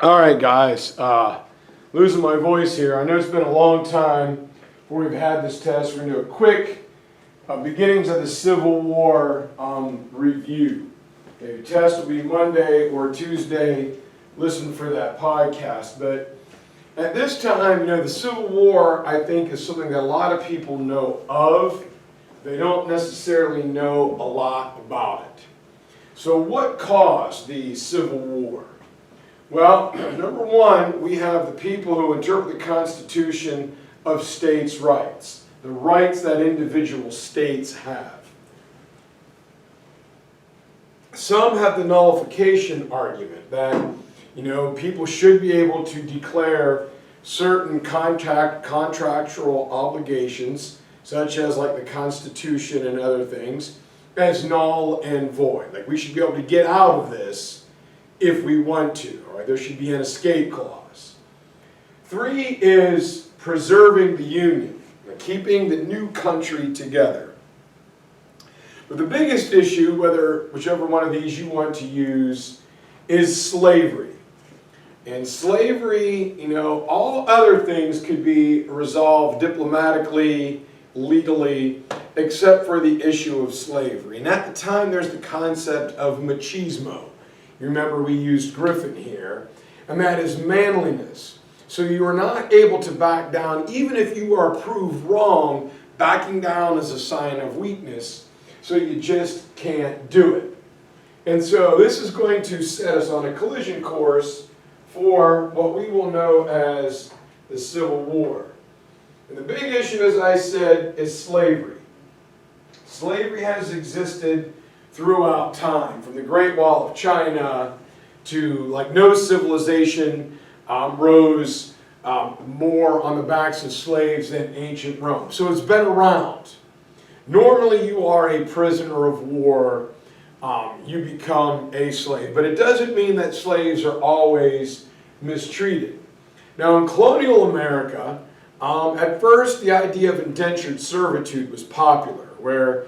All right, guys, losing my voice here. I know it's been a long time before we've had this test. We're going to do a quick beginnings of the Civil War review. Okay, the test will be Monday or Tuesday. Listen for that podcast. But at this time, the Civil War, I think, is something that a lot of people know of. They don't necessarily know a lot about it. So what caused the Civil War? Well, number one, we have the people who interpret the Constitution of states' rights, the rights that individual states have. Some have the nullification argument that, people should be able to declare certain contractual obligations, such as like the Constitution and other things, as null and void. Like we should be able to get out of this if we want to, or there should be an escape clause. 3 is preserving the Union, keeping the new country together. But the biggest issue, whichever one of these you want to use, is slavery. And slavery, all other things could be resolved diplomatically, legally, except for the issue of slavery. And at the time, there's the concept of machismo. You remember we used Griffin here, and that is manliness. So you are not able to back down, even if you are proved wrong. Backing down is a sign of weakness, so you just can't do it. And so this is going to set us on a collision course for what we will know as the Civil War. And the big issue, as I said, is slavery. Slavery has existed throughout time, from the Great Wall of China to no civilization rose more on the backs of slaves than ancient Rome. So it's been around. Normally you are a prisoner of war, you become a slave. But it doesn't mean that slaves are always mistreated. Now in colonial America, at first the idea of indentured servitude was popular, where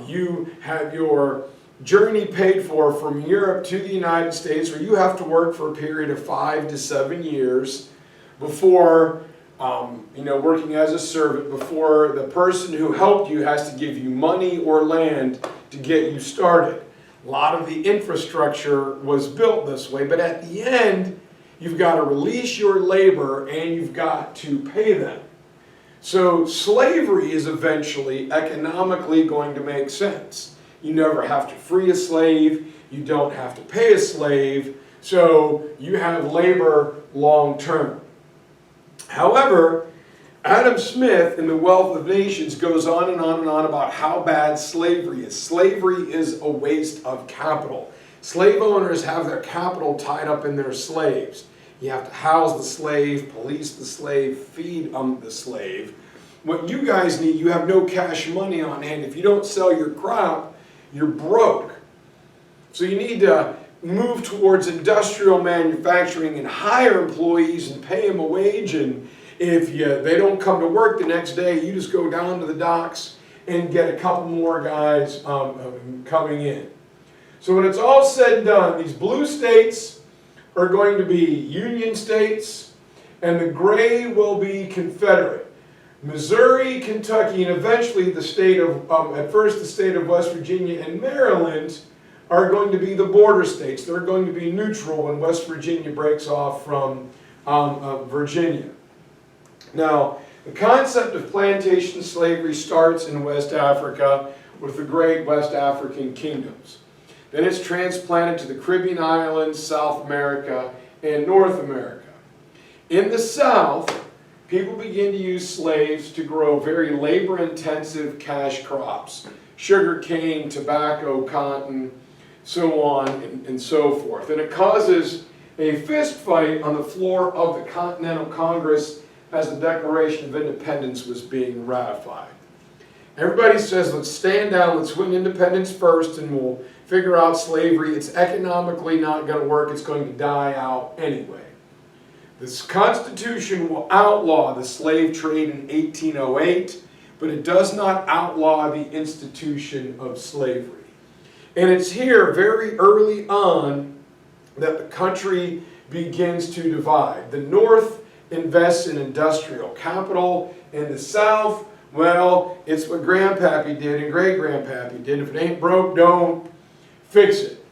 you have your journey paid for from Europe to the United States, where you have to work for a period of 5 to 7 years before, working as a servant, before the person who helped you has to give you money or land to get you started. A lot of the infrastructure was built this way, but at the end, you've got to release your labor and you've got to pay them. So slavery is eventually economically going to make sense. You never have to free a slave, you don't have to pay a slave, so you have labor long term. However, Adam Smith in The Wealth of Nations goes on and on and on about how bad slavery is. Slavery is a waste of capital. Slave owners have their capital tied up in their slaves. You have to house the slave, police the slave, feed the slave. What you guys need, you have no cash money on hand. If you don't sell your crop, you're broke. So you need to move towards industrial manufacturing and hire employees and pay them a wage. And if they don't come to work the next day, you just go down to the docks and get a couple more guys coming in. So when it's all said and done, these blue states are going to be Union states, and the gray will be Confederate. Missouri, Kentucky, and eventually the state of, at first the state of West Virginia and Maryland are going to be the border states. They're going to be neutral when West Virginia breaks off from Virginia. Now, the concept of plantation slavery starts in West Africa with the great West African kingdoms. Then it's transplanted to the Caribbean islands, South America, and North America. In the South, people begin to use slaves to grow very labor-intensive cash crops. Sugar cane, tobacco, cotton, so on and so forth. And it causes a fist fight on the floor of the Continental Congress as the Declaration of Independence was being ratified. Everybody says, let's stand down, let's win independence first, and we'll figure out slavery. It's economically not going to work. It's going to die out anyway. This Constitution will outlaw the slave trade in 1808, but it does not outlaw the institution of slavery. And it's here very early on that the country begins to divide. The North invests in industrial capital. In the South, well, it's what Grandpappy did and Great-Grandpappy did. If it ain't broke, don't fix it.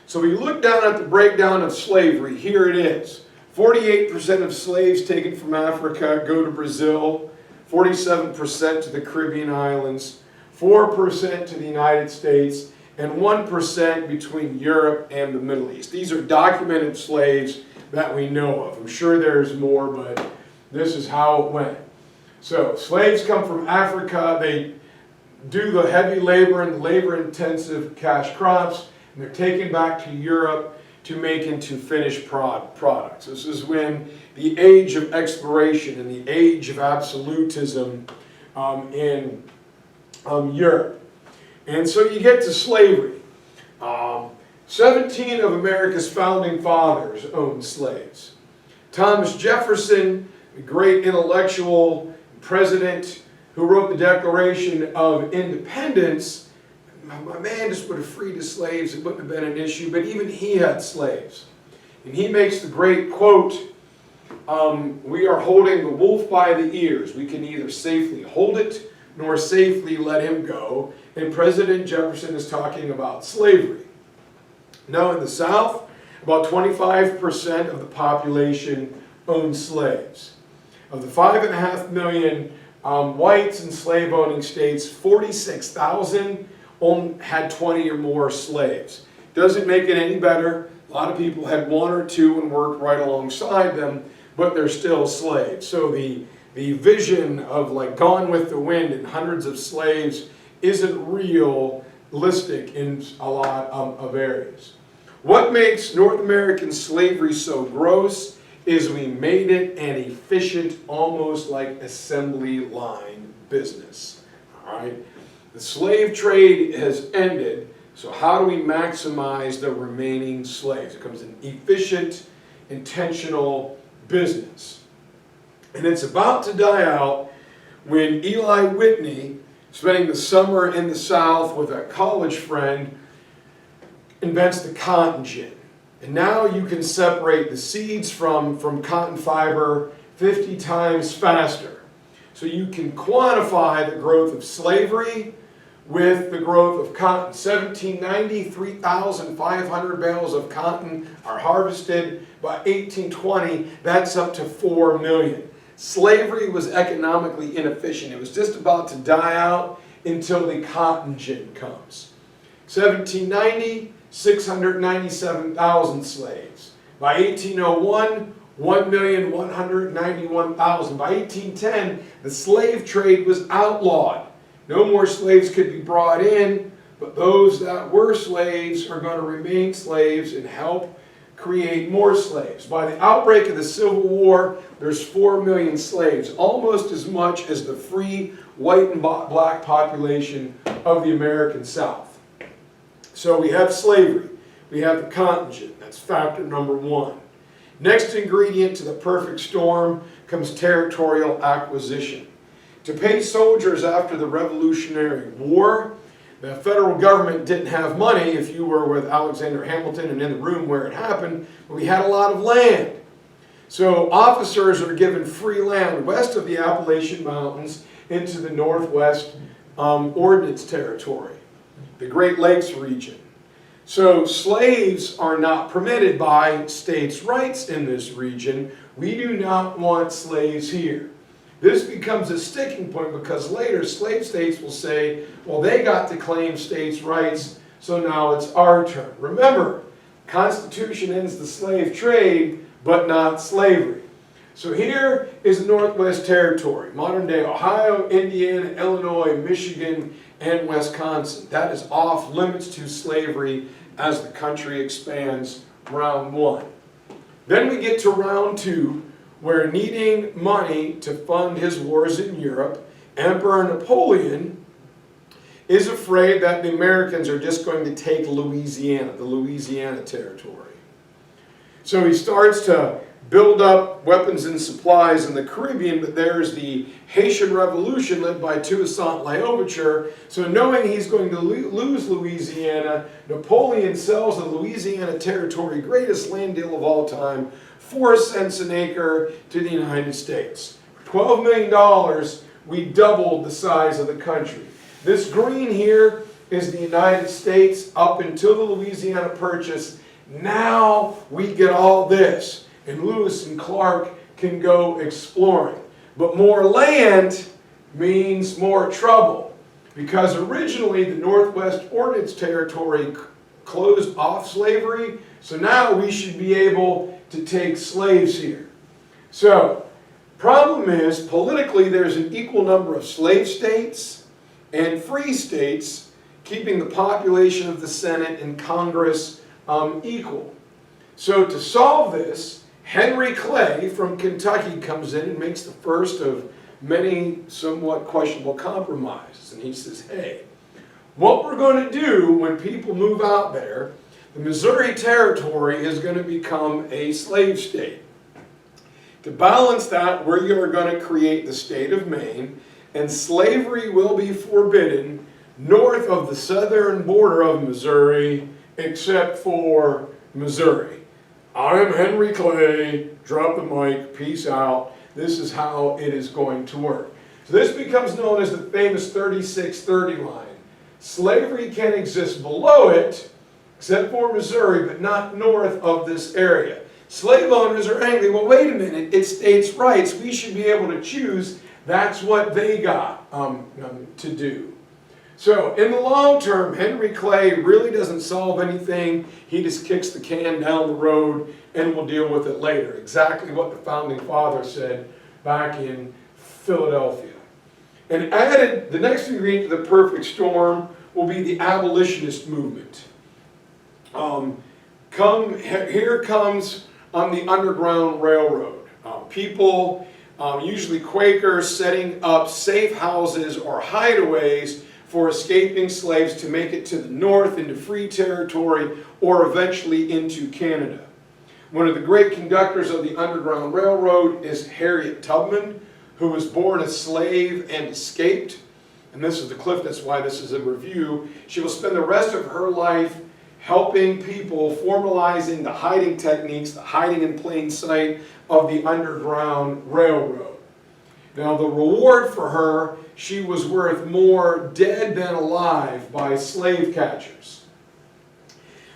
So we look down at the breakdown of slavery. Here it is. 48% of slaves taken from Africa go to Brazil, 47% to the Caribbean islands, 4% to the United States, and 1% between Europe and the Middle East. These are documented slaves that we know of. I'm sure there's more, but this is how it went. So slaves come from Africa. They do the heavy labor and the labor-intensive cash crops, and they're taken back to Europe to make into finished products. This is when the age of exploration and the age of absolutism in Europe. And so you get to slavery. 17 of America's founding fathers owned slaves. Thomas Jefferson, the great intellectual president who wrote the Declaration of Independence, my man just would have freed his slaves. It wouldn't have been an issue, but even he had slaves. And he makes the great quote, "We are holding the wolf by the ears. We can neither safely hold it nor safely let him go." And President Jefferson is talking about slavery. Now in the South, about 25% of the population owned slaves. Of the 5.5 million whites in slave-owning states, 46,000 had 20 or more slaves. Doesn't make it any better. A lot of people had one or two and worked right alongside them, but they're still slaves. So the vision of like Gone with the Wind and hundreds of slaves isn't realistic in a lot of areas. What makes North American slavery so gross is we made it an efficient, almost like assembly line business. All right? The slave trade has ended, so how do we maximize the remaining slaves? It becomes an efficient, intentional business. And it's about to die out when Eli Whitney, spending the summer in the South with a college friend, invents the cotton gin. And now you can separate the seeds from cotton fiber 50 times faster. So you can quantify the growth of slavery with the growth of cotton. 1790, 3,500 bales of cotton are harvested. By 1820, that's up to 4 million. Slavery was economically inefficient. It was just about to die out until the cotton gin comes. 1790, 697,000 slaves. By 1801, 1,191,000. By 1810, the slave trade was outlawed. No more slaves could be brought in, but those that were slaves are going to remain slaves and help create more slaves. By the outbreak of the Civil War, there's 4 million slaves, almost as much as the free white and black population of the American South. So we have slavery. We have the cotton gin. That's factor number one. Next ingredient to the perfect storm comes territorial acquisition. To pay soldiers after the Revolutionary War, the federal government didn't have money. If you were with Alexander Hamilton and in the room where it happened, we had a lot of land. So officers are given free land west of the Appalachian Mountains into the Northwest Ordnance Territory, the Great Lakes region. So slaves are not permitted by states' rights in this region. We do not want slaves here. This becomes a sticking point because later slave states will say, well, they got to claim states' rights, so now it's our turn. Remember, the Constitution ends the slave trade, but not slavery. So here is the Northwest Territory, modern-day Ohio, Indiana, Illinois, Michigan, and Wisconsin. That is off limits to slavery as the country expands round one. Then we get to round two, where needing money to fund his wars in Europe, Emperor Napoleon is afraid that the Americans are just going to take Louisiana, the Louisiana Territory. So he starts to build up weapons and supplies in the Caribbean, but there's the Haitian Revolution led by Toussaint L'Ouverture. So knowing he's going to lose Louisiana, Napoleon sells the Louisiana Territory, greatest land deal of all time, 4 cents an acre to the United States. For $12 million, we doubled the size of the country. This green here is the United States up until the Louisiana Purchase. Now we get all this. And Lewis and Clark can go exploring. But more land means more trouble, because originally the Northwest Ordinance Territory closed off slavery, so now we should be able to take slaves here. So, problem is, politically there's an equal number of slave states and free states, keeping the population of the Senate and Congress equal. So to solve this, Henry Clay from Kentucky comes in and makes the first of many somewhat questionable compromises. And he says, hey, what we're going to do when people move out there, the Missouri Territory is going to become a slave state. To balance that, we are going to create the state of Maine, and slavery will be forbidden north of the southern border of Missouri, except for Missouri. I am Henry Clay, drop the mic, peace out. This is how it is going to work. So this becomes known as the famous 3630 line. Slavery can exist below it, except for Missouri, but not north of this area. Slave owners are angry. Well, wait a minute, it's states' rights. We should be able to choose. That's what they got to do. So in the long term, Henry Clay really doesn't solve anything. He just kicks the can down the road and we'll deal with it later. Exactly what the Founding Fathers said back in Philadelphia. And added, the next ingredient to the perfect storm will be the abolitionist movement. Here comes the Underground Railroad. People, usually Quakers, setting up safe houses or hideaways for escaping slaves to make it to the north into free territory or eventually into Canada. One of the great conductors of the Underground Railroad is Harriet Tubman, who was born a slave and escaped. And this is the cliff, that's why this is a review. She will spend the rest of her life helping people, formalizing the hiding techniques, the hiding in plain sight of the Underground Railroad. Now the reward for her, she was worth more dead than alive by slave catchers.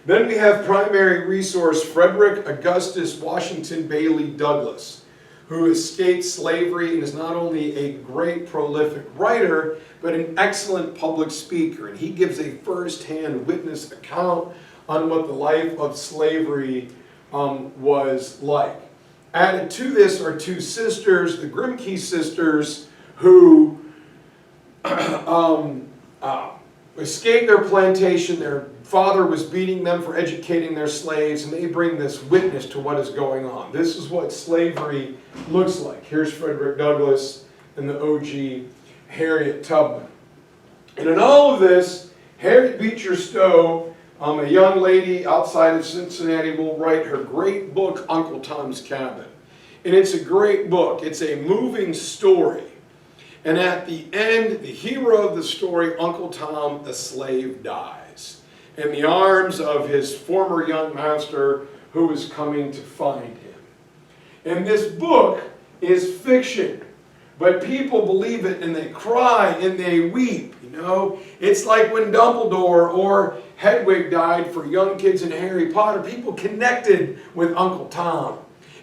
Then we have primary resource Frederick Augustus Washington Bailey Douglas, who escaped slavery and is not only a great prolific writer, but an excellent public speaker. And he gives a first-hand witness account on what the life of slavery was like. Added to this are two sisters, the Grimke sisters, who escaped their plantation. Their father was beating them for educating their slaves, and they bring this witness to what is going on. This is what slavery looks like. Here's Frederick Douglass and the OG Harriet Tubman. And in all of this, Harriet Beecher Stowe, a young lady outside of Cincinnati, will write her great book, Uncle Tom's Cabin. And it's a great book. It's a moving story. And at the end, the hero of the story, Uncle Tom, the slave, dies in the arms of his former young master who is coming to find him. And this book is fiction, but people believe it and they cry and they weep. You know, it's like when Dumbledore or Hedwig died for young kids in Harry Potter. People connected with Uncle Tom.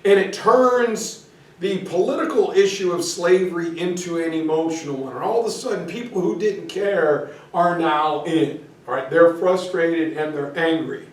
And it turns the political issue of slavery into an emotional one. And all of a sudden, people who didn't care are now in. All right? They're frustrated and they're angry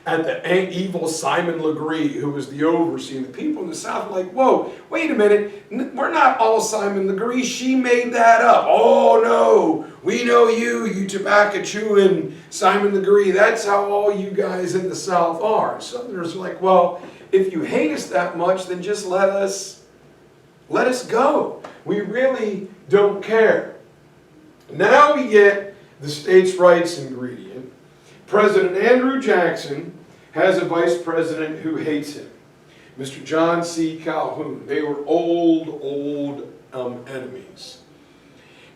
at the evil Simon Legree, who was the overseer. And the people in the South are like, whoa, wait a minute. We're not all Simon Legree. She made that up. Oh, no. We know you tobacco-chewing Simon Legree. That's how all you guys in the South are. Southerners are like, well, if you hate us that much, then just let us go. We really don't care. Now we get the states' rights ingredient. President Andrew Jackson has a vice president who hates him. Mr. John C. Calhoun. They were old enemies.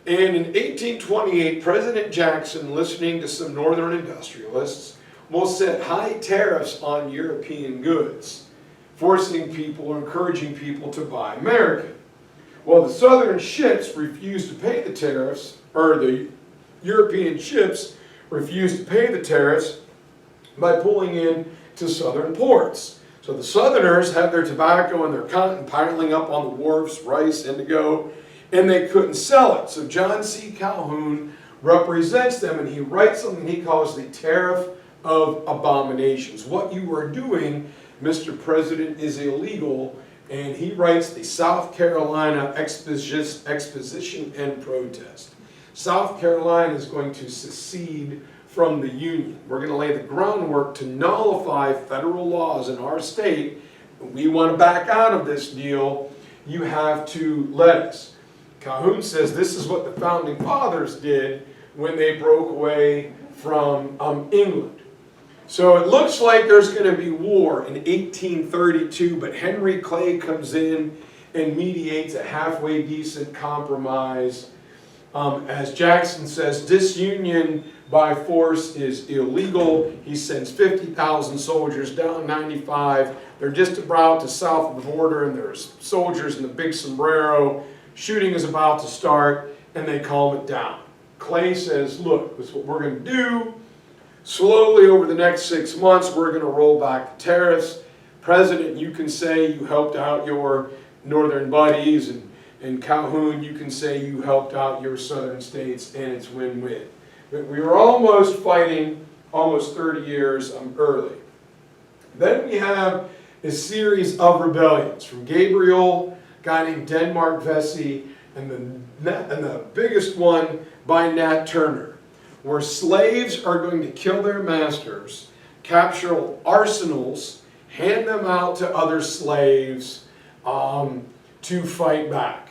And in 1828, President Jackson, listening to some northern industrialists, will set high tariffs on European goods, forcing people or encouraging people to buy American. Well, the southern ships refused to pay the tariffs, or the European ships refused to pay the tariffs by pulling in to southern ports. So the southerners had their tobacco and their cotton piling up on the wharves, rice, indigo, and they couldn't sell it. So John C. Calhoun represents them, and he writes something he calls the Tariff of Abominations. What you are doing, Mr. President, is illegal, and he writes the South Carolina Exposition and Protest. South Carolina is going to secede from the Union. We're going to lay the groundwork to nullify federal laws in our state. We want to back out of this deal. You have to let us. Calhoun says this is what the Founding Fathers did when they broke away from England. So it looks like there's going to be war in 1832, but Henry Clay comes in and mediates a halfway decent compromise. As Jackson says, disunion by force is illegal. He sends 50,000 soldiers down 95. They're just about to south of the border, and there's soldiers in the big sombrero. Shooting is about to start, and they calm it down. Clay says, look, this is what we're going to do. Slowly over the next 6 months, we're going to roll back the tariffs. President, you can say you helped out your northern buddies, and Calhoun, you can say you helped out your southern states, and it's win-win. But we were almost fighting almost 30 years early. Then we have a series of rebellions from Gabriel, a guy named Denmark Vesey, and the biggest one by Nat Turner, where slaves are going to kill their masters, capture arsenals, hand them out to other slaves to fight back.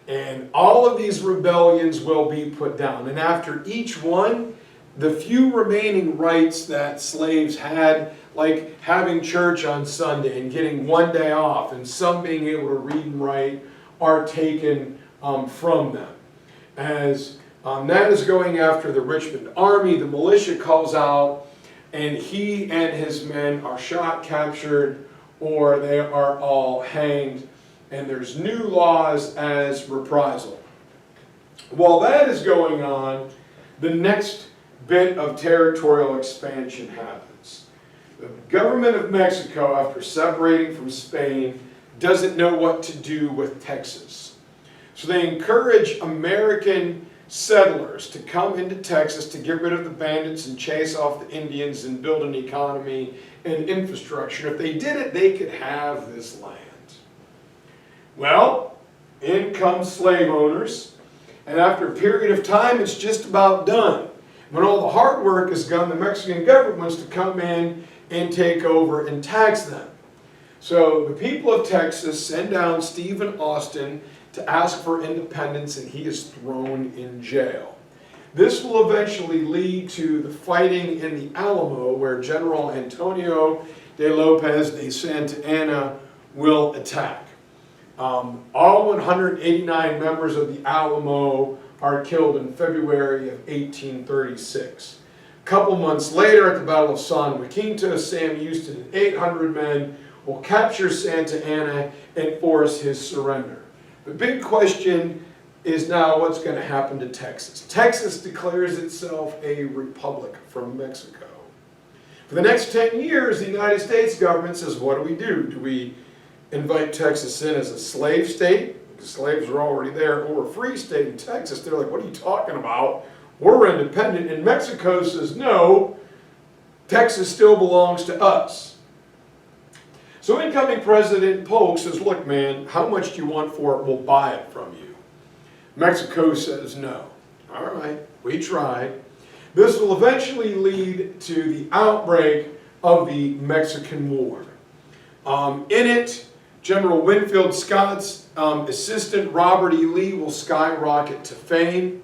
And all of these rebellions will be put down. And after each one, the few remaining rights that slaves had, like having church on Sunday and getting one day off and some being able to read and write, are taken from them. As that is going after the Richmond Army, the militia calls out, and he and his men are shot, captured, or they are all hanged. And there's new laws as reprisal. While that is going on, the next bit of territorial expansion happens. The government of Mexico, after separating from Spain, doesn't know what to do with Texas. So they encourage American settlers to come into Texas to get rid of the bandits and chase off the Indians and build an economy and infrastructure. If they did it, they could have this land. Well, in come slave owners, and after a period of time, it's just about done. When all the hard work is done, the Mexican government wants to come in and take over and tax them. So the people of Texas send down Stephen Austin to ask for independence, and he is thrown in jail. This will eventually lead to the fighting in the Alamo, where General Antonio de Lopez de Santa Anna will attack. All 189 members of the Alamo are killed in February of 1836. A couple months later, at the Battle of San Jacinto, Sam Houston and 800 men will capture Santa Anna and force his surrender. The big question is now what's going to happen to Texas. Texas declares itself a republic from Mexico. For the next 10 years, the United States government says, what do? Do we invite Texas in as a slave state? Because slaves are already there, or a free state in Texas. They're like, what are you talking about? We're independent. And Mexico says, no, Texas still belongs to us. So incoming President Polk says, look, man, how much do you want for it? We'll buy it from you. Mexico says no. All right, we tried. This will eventually lead to the outbreak of the Mexican War. In it, General Winfield Scott's assistant Robert E. Lee will skyrocket to fame.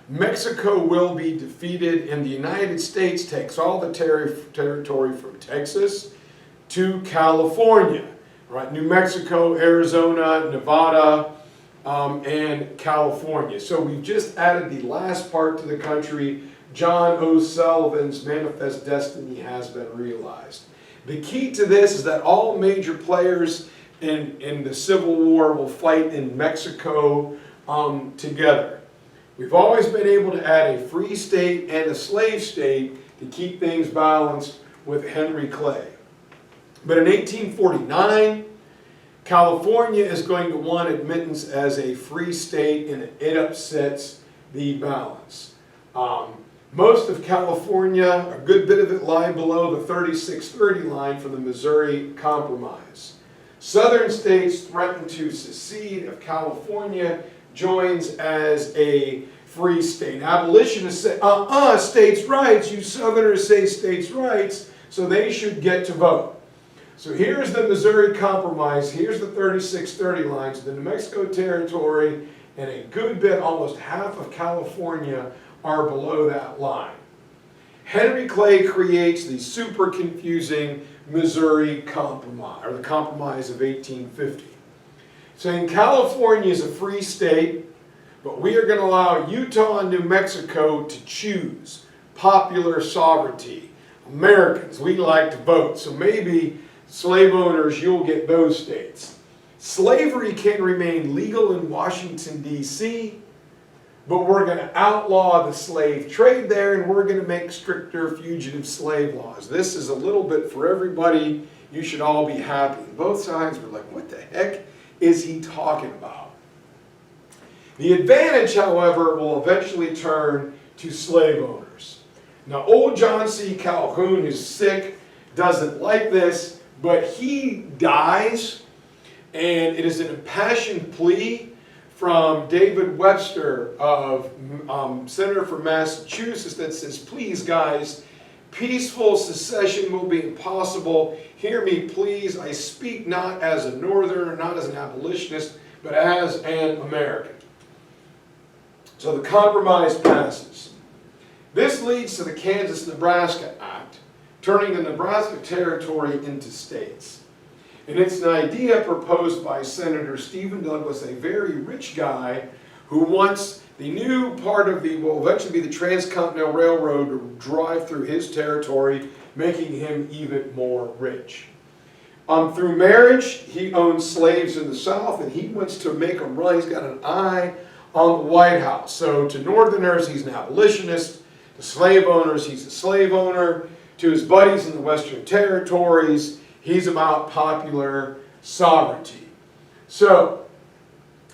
Mexico will be defeated, and the United States takes all the territory from Texas to California. right? New Mexico, Arizona, Nevada, and California. So we've just added the last part to the country. John O. Sullivan's manifest destiny has been realized. The key to this is that all major players in the Civil War will fight in Mexico together. We've always been able to add a free state and a slave state to keep things balanced with Henry Clay. But in 1849, California is going to want admittance as a free state, and it upsets the balance. Most of California, a good bit of it, lie below the 3630 line from the Missouri Compromise. Southern states threaten to secede if California joins as a free state. Abolitionists say, states' rights, you Southerners say states' rights, so they should get to vote. So here's the Missouri Compromise, here's the 3630 lines, the New Mexico Territory, and a good bit, almost half of California, are below that line. Henry Clay creates the super confusing Missouri Compromise, or the Compromise of 1850, saying California is a free state, but we are going to allow Utah and New Mexico to choose popular sovereignty. Americans, we like to vote, so maybe slave owners, you'll get those states. Slavery can remain legal in Washington, D.C., but we're going to outlaw the slave trade there, and we're going to make stricter fugitive slave laws. This is a little bit for everybody. You should all be happy. Both sides were like, what the heck is he talking about? The advantage, however, will eventually turn to slave owners. Now, old John C. Calhoun, who's sick, doesn't like this, but he dies, and it is an impassioned plea from David Webster, of Senator from Massachusetts, that says, please guys, peaceful secession will be impossible. Hear me please, I speak not as a northerner, not as an abolitionist, but as an American. So the compromise passes. This leads to the Kansas-Nebraska Act, turning the Nebraska Territory into states. And it's an idea proposed by Senator Stephen Douglas, a very rich guy who wants the new part of the, will eventually be the Transcontinental Railroad, to drive through his territory, making him even more rich. Through marriage, he owns slaves in the South, and he wants to make a run. He's got an eye on the White House. So to Northerners, he's an abolitionist. To slave owners, he's a slave owner. To his buddies in the Western Territories, he's about popular sovereignty. So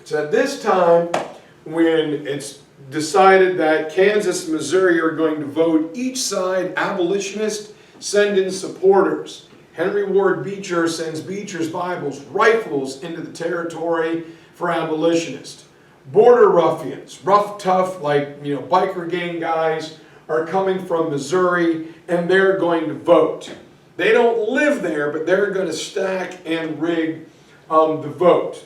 it's at this time when it's decided that Kansas and Missouri are going to vote each side abolitionist, send in supporters. Henry Ward Beecher sends Beecher's Bibles, rifles into the territory for abolitionists. Border ruffians, rough, tough, like, biker gang guys, are coming from Missouri, and they're going to vote. They don't live there, but they're going to stack and rig the vote.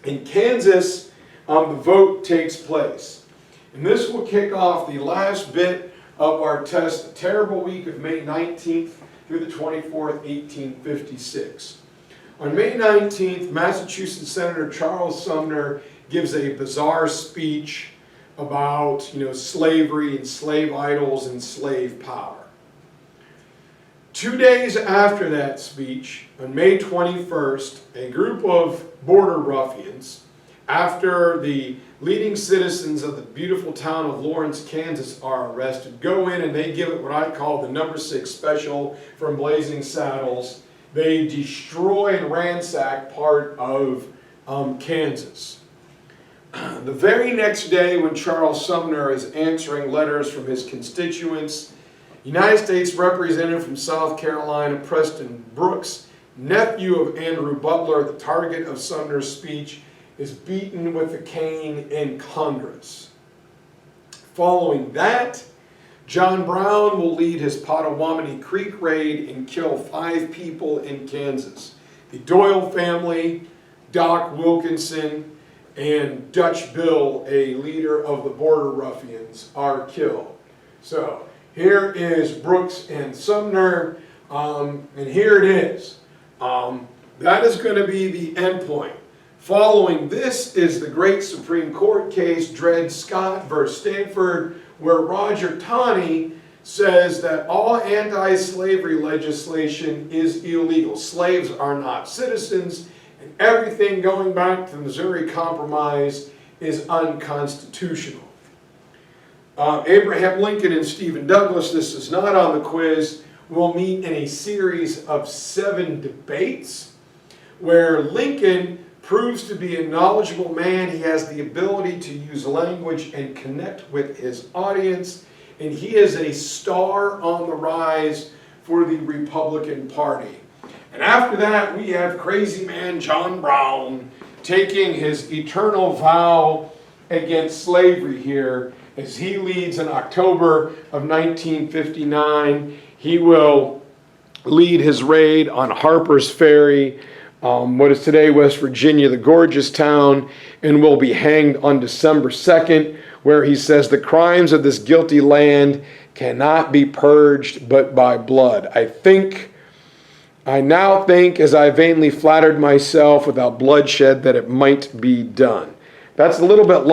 In Kansas, the vote takes place. And this will kick off the last bit of our test, the terrible week of May 19th through the 24th, 1856. On May 19th, Massachusetts Senator Charles Sumner gives a bizarre speech about, slavery and slave idols and slave power. 2 days after that speech, on May 21st, a group of border ruffians, after the leading citizens of the beautiful town of Lawrence, Kansas are arrested, go in and they give it what I call the number 6 special from Blazing Saddles. They destroy and ransack part of Kansas. The very next day, when Charles Sumner is answering letters from his constituents, United States Representative from South Carolina, Preston Brooks, nephew of Andrew Butler, the target of Sumner's speech, is beaten with a cane in Congress. Following that, John Brown will lead his Pottawatomie Creek raid and kill 5 people in Kansas. The Doyle family, Doc Wilkinson, and Dutch Bill, a leader of the border ruffians, are killed. So here is Brooks and Sumner, and here it is. That is going to be the end point. Following this is the great Supreme Court case, Dred Scott versus Stanford, where Roger Taney says that all anti-slavery legislation is illegal. Slaves are not citizens, and everything going back to the Missouri Compromise is unconstitutional. Abraham Lincoln and Stephen Douglas, this is not on the quiz, will meet in a series of 7 debates where Lincoln proves to be a knowledgeable man. He has the ability to use language and connect with his audience, and he is a star on the rise for the Republican Party. And after that, we have crazy man John Brown taking his eternal vow against slavery here as he leads in October of 1959. He will lead his raid on Harper's Ferry, what is today West Virginia, the gorgeous town, and will be hanged on December 2nd, where he says the crimes of this guilty land cannot be purged but by blood. I now think, as I vainly flattered myself without bloodshed, that it might be done. That's a little bit long.